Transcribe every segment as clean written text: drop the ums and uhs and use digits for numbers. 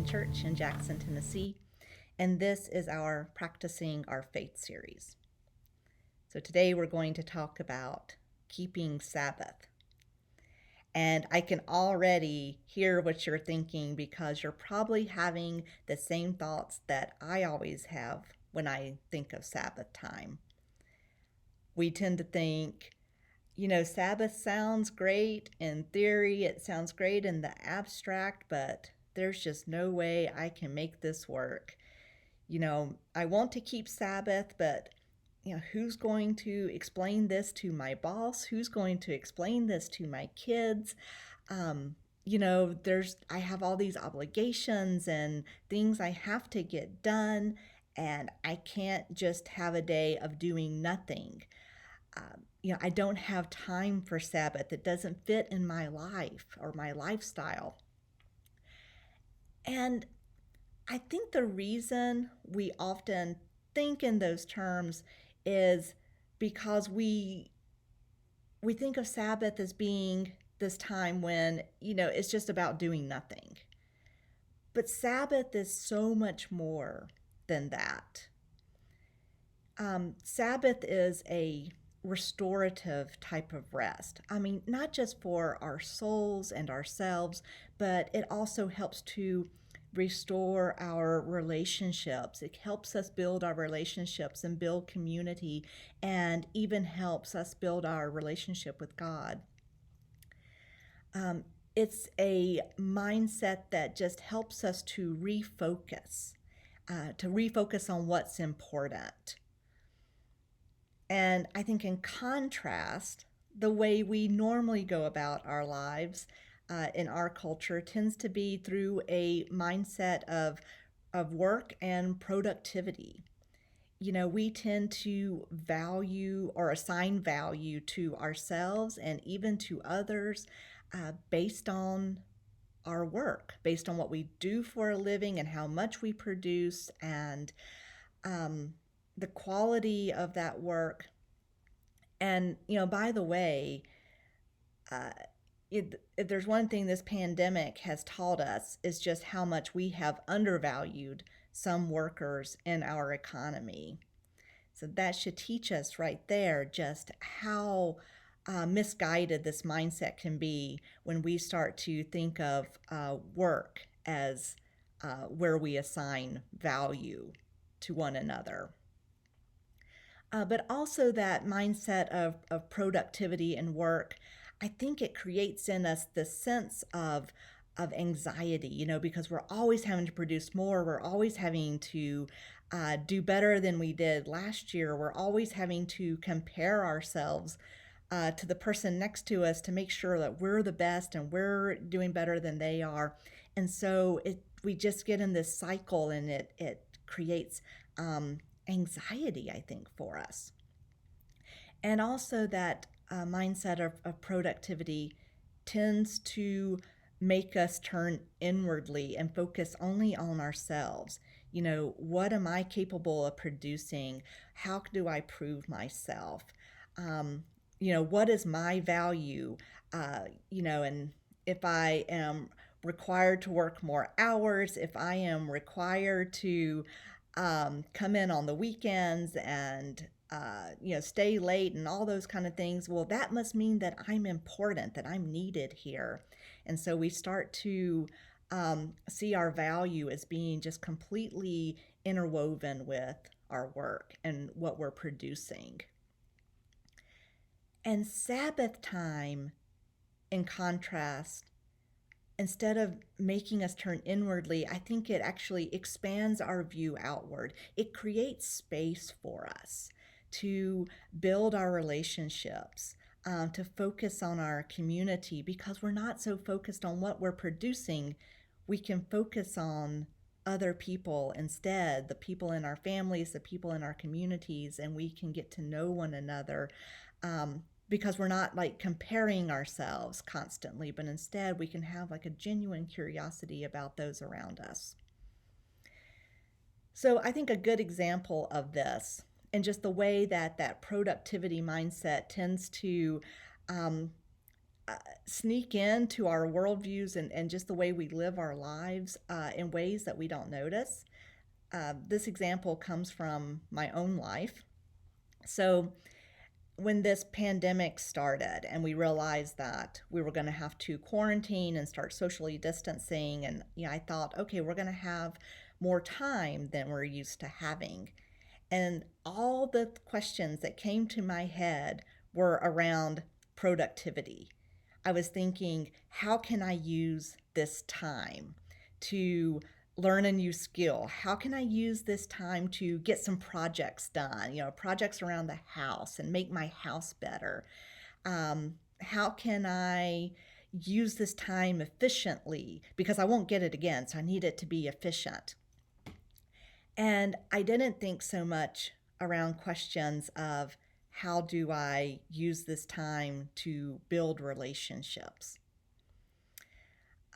Presbyterian Church in Jackson, Tennessee, and this is our Practicing Our Faith series. So today we're going to talk about keeping Sabbath. And I can already hear what you're thinking because you're probably having the same thoughts that I always have when I think of Sabbath time. We tend to think, Sabbath sounds great in theory, it sounds great in the abstract, but there's just no way I can make this work. I want to keep Sabbath, but who's going to explain this to my boss? Who's going to explain this to my kids? I have all these obligations and things I have to get done, and I can't just have a day of doing nothing. I don't have time for Sabbath. It doesn't fit in my life or my lifestyle. And I think the reason we often think in those terms is because we think of Sabbath as being this time when, it's just about doing nothing. But Sabbath is so much more than that. Sabbath is a restorative type of rest. I mean, not just for our souls and ourselves, but it also helps to restore our relationships. It helps us build our relationships and build community, and even helps us build our relationship with God. It's a mindset that just helps us to refocus on what's important. And I think in contrast, the way we normally go about our lives in our culture tends to be through a mindset of work and productivity. We tend to value or assign value to ourselves and even to others based on our work, based on what we do for a living and how much we produce, and the quality of that work. And, by the way, if there's one thing this pandemic has taught us is just how much we have undervalued some workers in our economy. So that should teach us right there just how misguided this mindset can be when we start to think of work as where we assign value to one another. But also that mindset of productivity and work, I think it creates in us this sense of anxiety, because we're always having to produce more. We're always having to do better than we did last year. We're always having to compare ourselves to the person next to us to make sure that we're the best and we're doing better than they are. And so we just get in this cycle, and it creates anxiety, I think, for us. And also that mindset of productivity tends to make us turn inwardly and focus only on ourselves. What am I capable of producing? How do I prove myself? What is my value? And if I am required to work more hours, if I am required to come in on the weekends and stay late and all those kind of things, well, that must mean that I'm important, that I'm needed here. And so we start to see our value as being just completely interwoven with our work and what we're producing. And Sabbath time, in contrast, instead of making us turn inwardly, I think it actually expands our view outward. It creates space for us to build our relationships, to focus on our community, because we're not so focused on what we're producing. We can focus on other people instead, the people in our families, the people in our communities, and we can get to know one another. Because we're not like comparing ourselves constantly, but instead we can have like a genuine curiosity about those around us. So I think a good example of this, and just the way that productivity mindset tends to sneak into our worldviews and just the way we live our lives in ways that we don't notice. This example comes from my own life. So, when this pandemic started and we realized that we were going to have to quarantine and start socially distancing, and I thought, okay, we're going to have more time than we're used to having. And all the questions that came to my head were around productivity. I was thinking, how can I use this time to learn a new skill? How can I use this time to get some projects done, projects around the house and make my house better? How can I use this time efficiently? Because I won't get it again, so I need it to be efficient. And I didn't think so much around questions of how do I use this time to build relationships.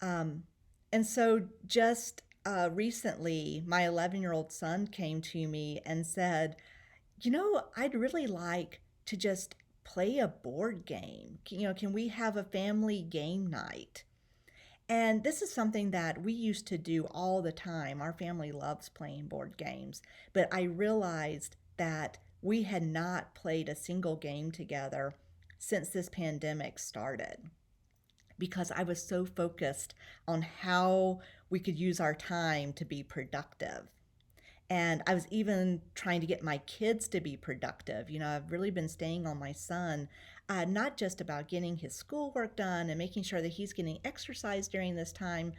And so just recently, my 11-year-old son came to me and said, I'd really like to just play a board game. Can we have a family game night? And this is something that we used to do all the time. Our family loves playing board games. But I realized that we had not played a single game together since this pandemic started because I was so focused on how we could use our time to be productive. And I was even trying to get my kids to be productive. I've really been staying on my son, not just about getting his schoolwork done and making sure that he's getting exercise during this time,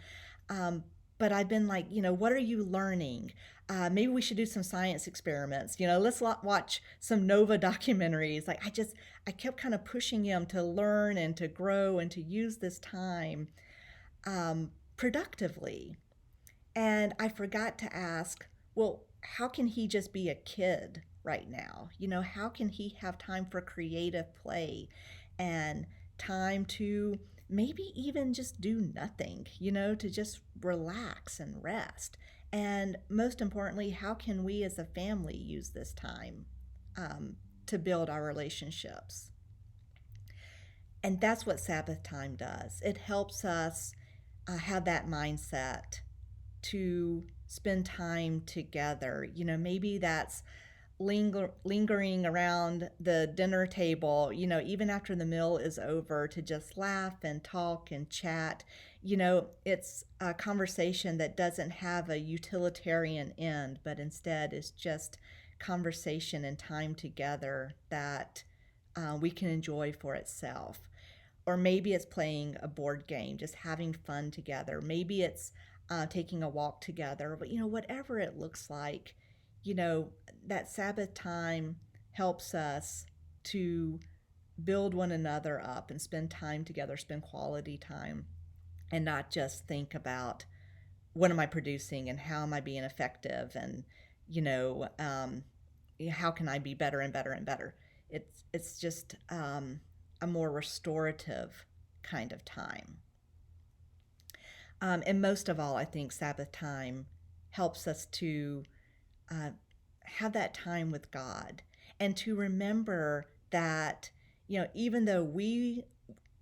but I've been like, what are you learning? Maybe we should do some science experiments. Let's watch some Nova documentaries. Like I kept kind of pushing him to learn and to grow and to use this time productively. And I forgot to ask, well, how can he just be a kid right now? How can he have time for creative play and time to maybe even just do nothing, to just relax and rest? And most importantly, how can we as a family use this time to build our relationships? And that's what Sabbath time does. It helps us have that mindset to spend time together. Maybe that's lingering around the dinner table, even after the meal is over, to just laugh and talk and chat. It's a conversation that doesn't have a utilitarian end, but instead is just conversation and time together that we can enjoy for itself. Or maybe it's playing a board game, just having fun together. Maybe it's taking a walk together. But, whatever it looks like, that Sabbath time helps us to build one another up and spend time together, spend quality time, and not just think about what am I producing and how am I being effective and, how can I be better and better and better. It's just a more restorative kind of time. And most of all, I think Sabbath time helps us to have that time with God and to remember that, even though we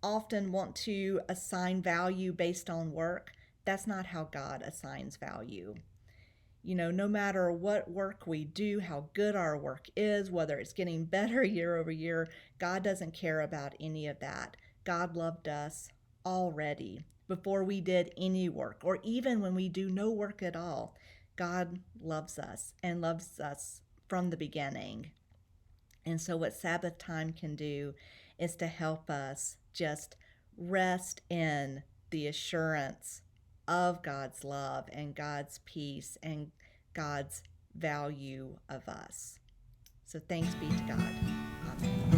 often want to assign value based on work, that's not how God assigns value. No matter what work we do, how good our work is, whether it's getting better year over year, God doesn't care about any of that. God loved us already before we did any work, or even when we do no work at all. God loves us and loves us from the beginning. And so what Sabbath time can do is to help us just rest in the assurance of God's love and God's peace and God's value of us. So thanks be to God. Amen.